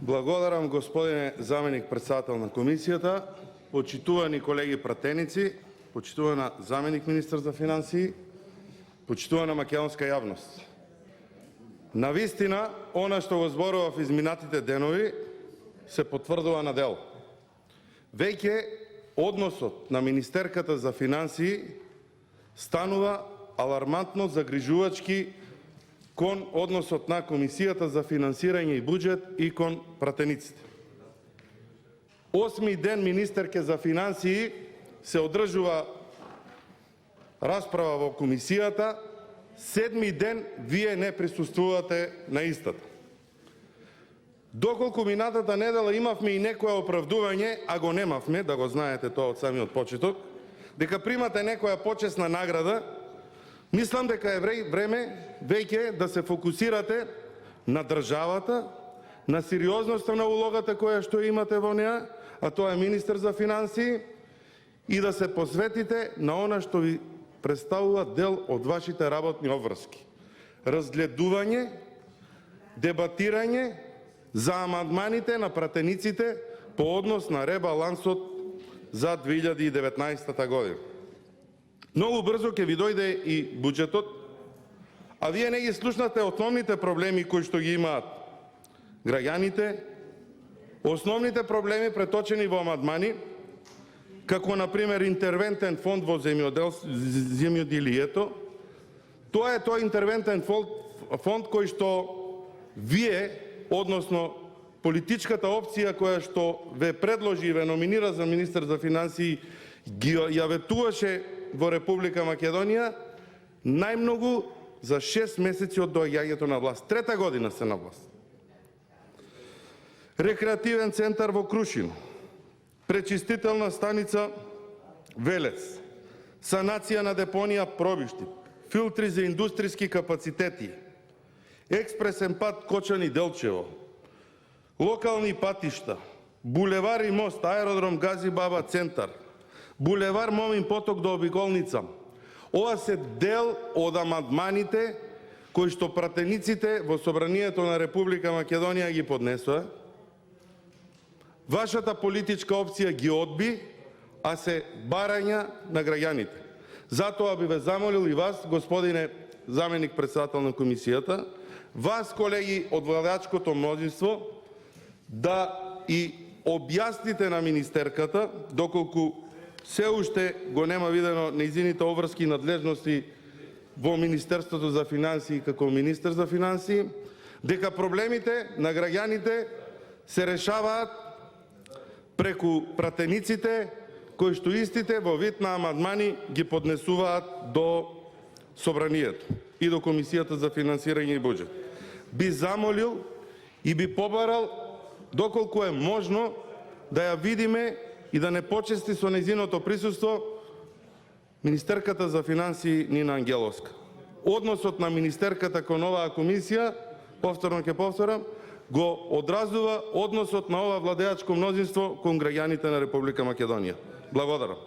Благодарам, господине заменик председател на комисията, почитувани колеги пратеници, почитувана заменик министър за финансии, почитувана македонска јавност. Навистина, она што го зборува в изминатите денови, се потврдува на дело. Веќе односот на министерката за финансии станува алармантно загрижувачки кон односот на Комисијата за финансирање и буџет и кон пратениците. 8 ден министерке за финансии се одржува расправа во комисијата, 7 ден вие не присуствувате на истата. Доколку минатата недела имавме и некое оправдување, а го немавме, да го знаете тоа од самиот почеток, дека примате некоја почесна награда, мислам дека е време веќе да се фокусирате на државата, на сериозноста на улогата која што имате во неа, а тоа е министер за финансии, и да се посветите на она што ви представува дел од вашите работни обврски. Разгледување, дебатирање за амандманите на пратениците по однос на ребалансот за 2019 година. Многу брзо ќе ви дојде и буџетот, а вие не ги слушнате основните проблеми кои што ги имаат граѓаните, основните проблеми преточени во амандмани, како например интервентен фонд во земјоделието. Тоа е тој интервентен фонд кој што вие, односно политичката опција која што ве предложи и ве номинира за министер за финансии, ги ја ветуваше во Република Македонија најмногу за 6 месеци од доаѓањето на власт. Трета година се на власт. Рекреативен центар во Крушино, пречистителна станица Велес, санација на депонија Пробишти, филтри за индустријски капацитети, експресен пат Кочани-Делчево, локални патишта, булевар и мост, аеродром Гази Баба центар, булевар Момин поток до обиколница. Ова се дел од амандманите кои што пратениците во Собранието на Република Македонија ги поднесоа. Вашата политичка опција ги одби, а се барања на граѓаните. Затоа би ве замолил и вас, господине заменик председател на комисијата, вас, колеги од владачкото мнозинство, да и објасните на министерката, доколку се уште го нема видено нејзините обврски и надлежности во Министерството за финансии како министер за финансии, дека проблемите на граѓаните се решаваат преку пратениците, кои што истите во вид на амандмани ги поднесуваат до Собранието и до Комисијата за финансирање и буџет. Би замолил и би побарал, доколку е можно, да ја видиме и да не почести со нејзиното присуство министерката за финансии Нина Ангеловска. Односот на министерката кон оваа комисија, повторно ќе повторам, го одразува односот на ова владеачко мнозинство кон граѓаните на Република Македонија. Благодарам.